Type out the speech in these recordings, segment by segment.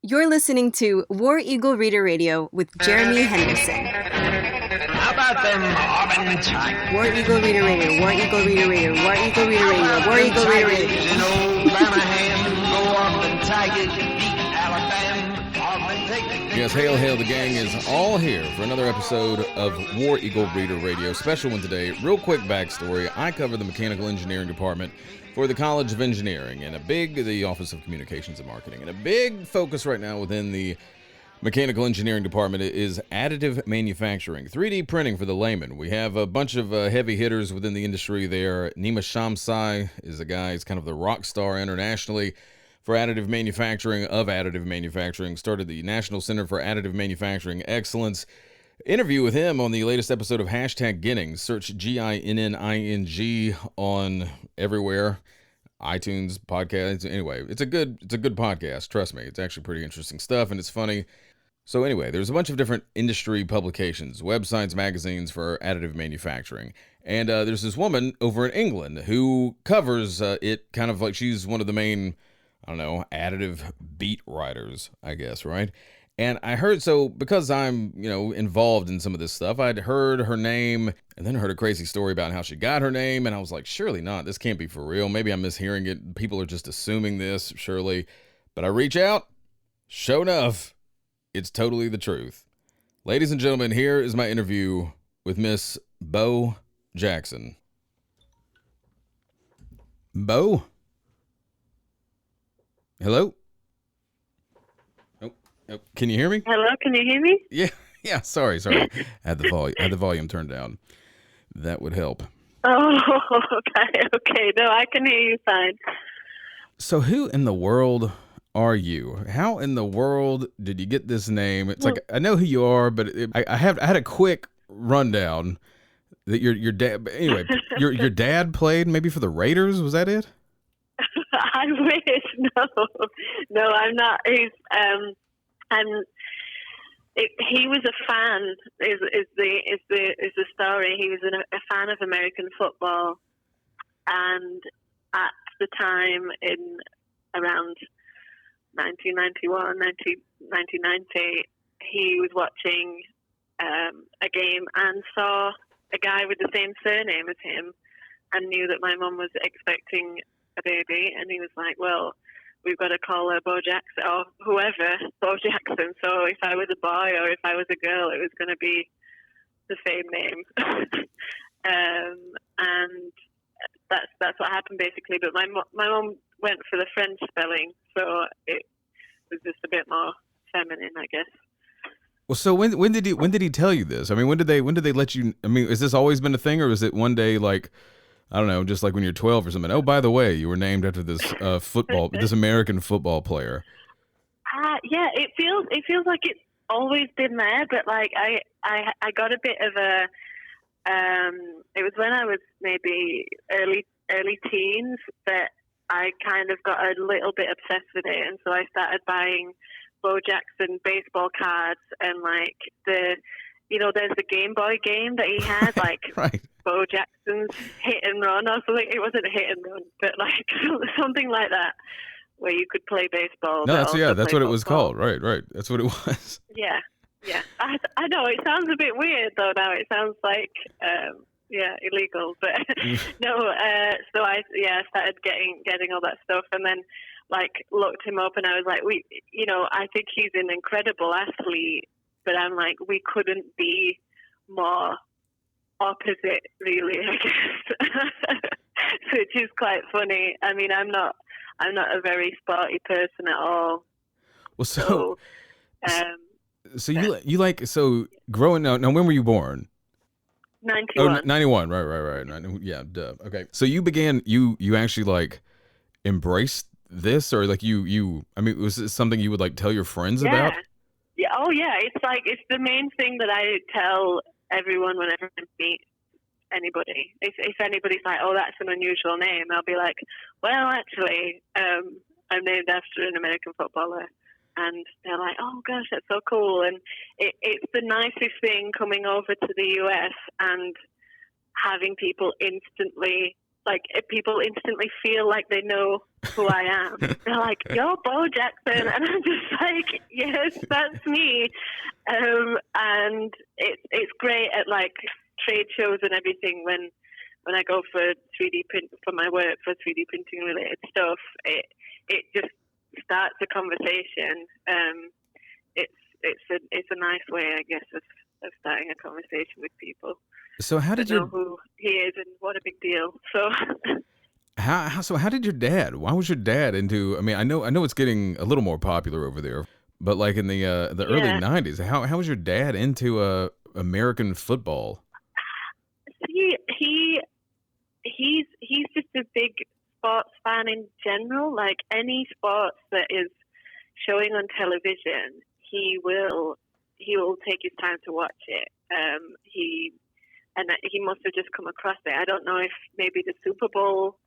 You're listening to War Eagle Reader Radio with Jeremy Henderson. How about them Marvin Tigers? War Eagle Reader Radio, War Eagle Reader Radio, War Eagle Reader Radio, War Eagle Reader Radio. In old Lanahan, go on them Tigers, beat Alabama, on them take. Yes, hail, hail, the gang is all here for another episode of War Eagle Reader Radio. Special one today. Real quick backstory. I cover the mechanical engineering department for the College of Engineering and the Office of Communications and Marketing. And a big focus right now within the mechanical engineering department is additive manufacturing, 3D printing for the layman. We have a bunch of heavy hitters within the industry there. Nima Shamsai is a guy, he's kind of the rock star internationally for additive manufacturing, started the National Center for Additive Manufacturing Excellence. Interview with him on the latest episode of Hashtag Ginnings. Search Ginning on everywhere, iTunes, podcasts. Anyway, it's a good podcast. Trust me, it's actually pretty interesting stuff and it's funny. So anyway, there's a bunch of different industry publications, websites, magazines for additive manufacturing. And there's this woman over in England who covers it kind of like she's one of the main, additive beat writers, I guess, right? And I heard, so because I'm, involved in some of this stuff, I'd heard her name and then heard a crazy story about how she got her name. And I was like, surely not. This can't be for real. Maybe I'm mishearing it. People are just assuming this, surely. But I reach out. Sure enough, it's totally the truth. Ladies and gentlemen, here is my interview with Miss Bo Jackson. Bo? Hello? Oh, can you hear me? Hello, can you hear me? Yeah. Sorry. I had the volume turned down. That would help. Oh, okay. No, I can hear you fine. So, who in the world are you? How in the world did you get this name? It's like I know who you are, but I had a quick rundown that your dad. Anyway, your dad played maybe for the Raiders. Was that it? I wish. No, I'm not. He was a fan. Is the story? He was a fan of American football, and at the time in around 1991, 1990, he was watching a game and saw a guy with the same surname as him, and knew that my mum was expecting a baby, and he was like, "Well, we've got to call her Bo Jackson, or whoever, Bo Jackson. So if I was a boy or if I was a girl, it was going to be the same name." And that's what happened basically. But my mum went for the French spelling, so it was just a bit more feminine, I guess. Well, so when did he tell you this? I mean, when did they let you? I mean, has this always been a thing, or is it one day like? I don't know, just like when you're 12 or something. Oh, by the way, you were named after this this American football player. Yeah, it feels like it's always been there, but like I got a bit of a. It was when I was maybe early teens that I kind of got a little bit obsessed with it, and so I started buying Bo Jackson baseball cards and like there's the Game Boy game that he had, like. Right. Bo Jackson's Hit and Run or something. It wasn't Hit and Run, but like something like that, where you could play baseball. No, that's what it was called. Right. That's what it was. Yeah. I know it sounds a bit weird though. Now it sounds like illegal, but no. So I started getting all that stuff, and then like looked him up, and I was like, I think he's an incredible athlete, but I'm like, we couldn't be more opposite, really, I guess. Which is quite funny. I mean, I'm not a very sporty person at all. Well, so you like growing up. Now, when were you born? 91. Oh, 91. Right. Yeah, duh. Okay. So you began. You actually like embraced this, or like you. I mean, was this something you would like tell your friends about? Yeah. Oh, yeah. It's the main thing that I tell everyone whenever I meet anybody. If anybody's like, "Oh, that's an unusual name," I'll be like, "Well, actually, I'm named after an American footballer." And they're like, "Oh gosh, that's so cool!" And it's the nicest thing coming over to the US and having people instantly like people instantly feel like they know who I am. They're like, "You're Bo Jackson," and I'm just like, "Yes, that's me." And it's great at like trade shows and everything when I go for 3D print for my work for 3D printing related stuff. It just starts a conversation. It's a nice way, I guess, of starting a conversation with people. So how did know who he is and what a big deal. So how did your dad? Why was your dad into? I mean, I know it's getting a little more popular over there, but like in the early '90s, how was your dad into American football? See, he's just a big sports fan in general. Like any sports that is showing on television, he will take his time to watch it. He must have just come across it. I don't know if maybe the Super Bowl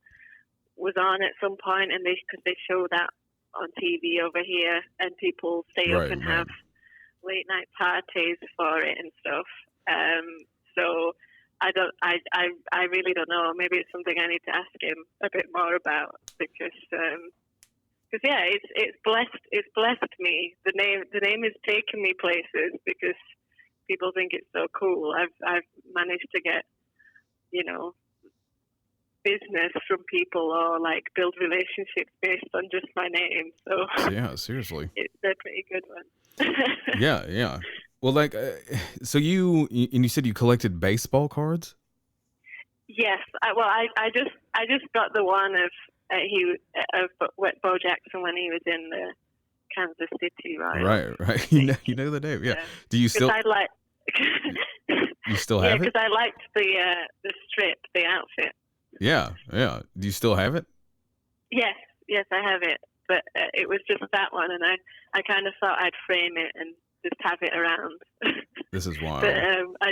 was on at some point, and because they show that on TV over here, and people stay up and have late night parties for it and stuff. So I really don't know. Maybe it's something I need to ask him a bit more about because yeah, it's blessed me. The name has taken me places because people think it's so cool. I've managed to get, business from people or like build relationships based on just my name. So yeah, seriously, it's a pretty good one. Yeah. Well, like, so you said you collected baseball cards? Yes. I just got the one of Bo Jackson when he was in the Kansas City, right? Right. You know the name, yeah. Do you still? You still have it? Yeah, because I liked the strip, the outfit. Yeah. Do you still have it? Yes, I have it. But it was just that one, and I kind of thought I'd frame it and just have it around. This is wild. But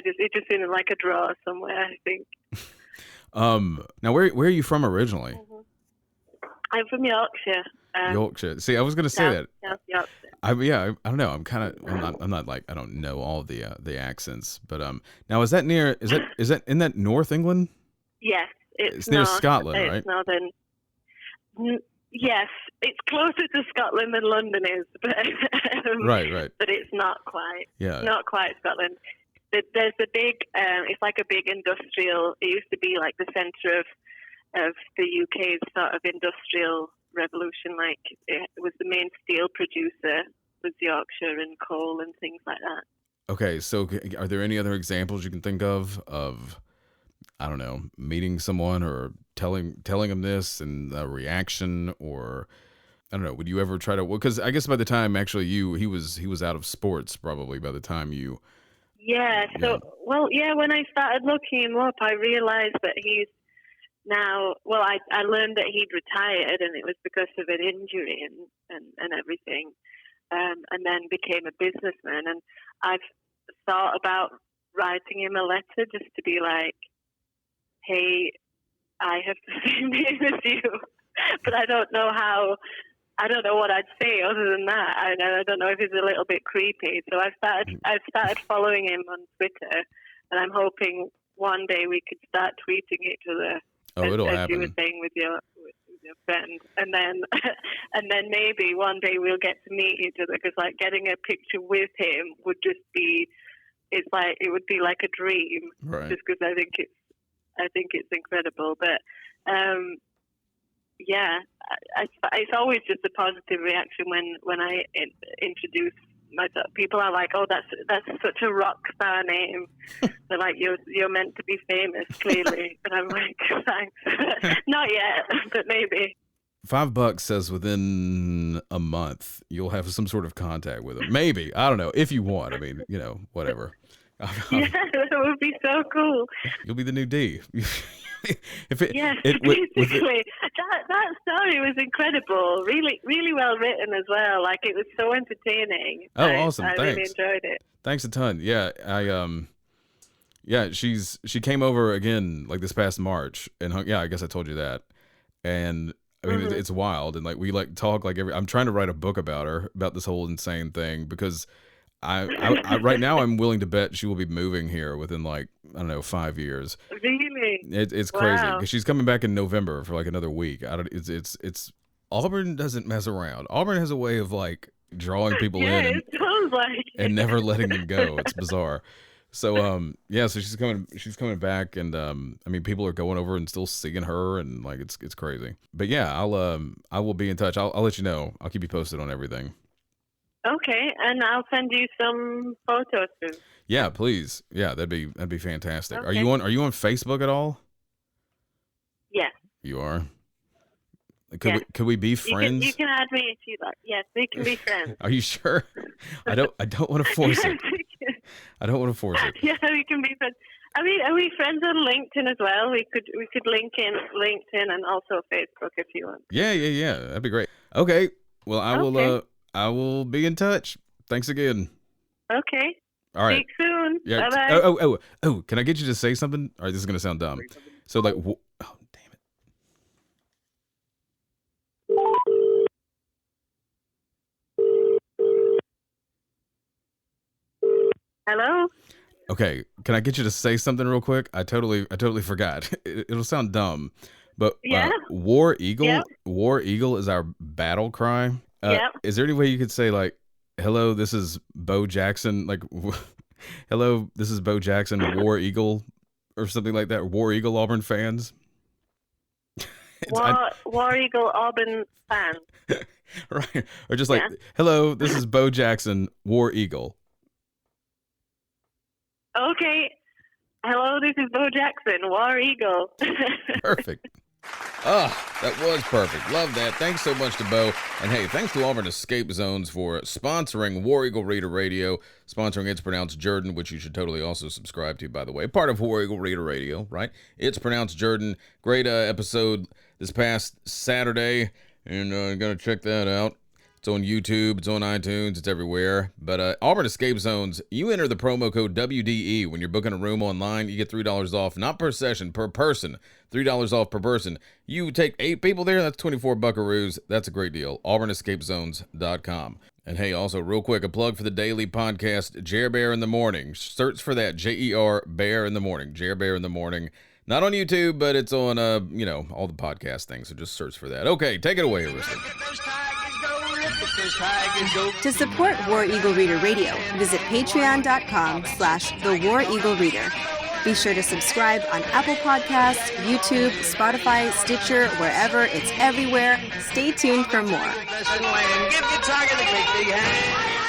it just in like a drawer somewhere, I think. Now where are you from originally? Mm-hmm. I'm from Yorkshire. Yorkshire. See, I was going to say that. South Yorkshire. I don't know. I'm not like I don't know all the accents, but now is that near? Is that in that North England? Yes, it's near Scotland, right? It's northern. Yes, it's closer to Scotland than London is, but right. But it's not quite. Yeah, not quite Scotland. There's a big. It's like a big industrial. It used to be like the centre of the UK's sort of industrial revolution. Like it was the main steel producer was Yorkshire and coal and things like that. Okay, so are there any other examples you can think of I don't know, meeting someone or telling them this and a reaction, or I don't know, would you ever try to? Well, because I guess by the time actually he was out of sports probably by the time you. Yeah. So when I started looking him up, I realized that he's now. Well, I learned that he'd retired, and it was because of an injury and everything, and then became a businessman. And I've thought about writing him a letter just to be like, hey, I have the same name as you, but I don't know how. I don't know what I'd say other than that. I don't know if it's a little bit creepy. So I've started following him on Twitter, and I'm hoping one day we could start tweeting each other. Oh, it'll happen. As you were saying with your friend, and then maybe one day we'll get to meet each other. Because like getting a picture with him would just be, it would be like a dream. Right. Just because I think it's incredible. But yeah, it's always just a positive reaction when I introduce myself. People are like, "Oh, that's such a rock star name." They're like, "You're meant to be famous, clearly." And I'm like, "Thanks, not yet, but maybe." $5 says within a month you'll have some sort of contact with him. Maybe, I don't know, if you want. I mean, whatever. Yeah, that would be so cool. You'll be the new D. Basically, that story was incredible. Really, really well written as well. Like it was so entertaining. Oh, awesome! I Thanks. really enjoyed it. Thanks a ton. Yeah, she came over again like this past March and I guess I told you that. And I mean, it's wild. And like we like talk like I'm trying to write a book about her, about this whole insane thing, because I right now I'm willing to bet she will be moving here within like, I don't know, 5 years. Really? really? It's crazy Wow. because she's coming back in November for like another week. I don't. It's Auburn doesn't mess around. Auburn has a way of like drawing people Yeah, in it sounds like. and never letting them go. It's bizarre. So yeah, so she's coming back, and I mean, people are going over and still seeing her, and like it's crazy. But yeah, I will be in touch. I'll let you know. I'll keep you posted on everything. Okay, and I'll send you some photos too. Yeah, please. Yeah, that'd be fantastic. Okay. Are you on Facebook at all? Yes. You are. Yeah. Could we be friends? You can add me if you like. Yes, we can be friends. Are you sure? I don't want to force it. Yes, we can. I don't want to force it. Yeah, we can be friends. Are we friends on LinkedIn as well? We could link in LinkedIn and also Facebook if you want. Yeah. That'd be great. Okay. Well, Okay. I will be in touch. Thanks again. Okay. All right. Speak soon. Yeah. Bye bye. Oh, can I get you to say something? All right, this is going to sound dumb. So like oh, damn it. Hello. Okay, can I get you to say something real quick? I totally forgot. It'll sound dumb, but Yeah. War Eagle. Yep. War Eagle is our battle cry. Yep. Is there any way you could say like, "Hello, this is Bo Jackson"? Like, "Hello, this is Bo Jackson, War Eagle," or something like that. War Eagle Auburn fans. War Eagle Auburn fan. Right, or just like, Yeah. "Hello, this is Bo Jackson, War Eagle." Okay. Hello, this is Bo Jackson, War Eagle. Perfect. That was perfect. Love that. Thanks so much to Bo. And hey, thanks to Auburn Escape Zones for sponsoring War Eagle Reader Radio, sponsoring It's Pronounced Jordan, which you should totally also subscribe to, by the way. Part of War Eagle Reader Radio, right? It's Pronounced Jordan. Great episode this past Saturday, and gonna check that out. It's on YouTube, it's on iTunes, it's everywhere. But Auburn Escape Zones, you enter the promo code WDE when you're booking a room online. You get $3 off, not per session, per person. $3 off per person. You take 8 people there, that's 24 buckaroos. That's a great deal. AuburnEscapeZones.com. And hey, also real quick, a plug for the daily podcast, Jer Bear in the Morning. Search for that, Jer Bear in the Morning. Jer Bear in the Morning. Not on YouTube, but it's on, all the podcast things. So just search for that. Okay, take it away, Arista. To support War Eagle Reader Radio, visit patreon.com/The War Eagle Reader. Be sure to subscribe on Apple Podcasts, YouTube, Spotify, Stitcher, wherever. It's everywhere. Stay tuned for more. Give the tiger the great big hand.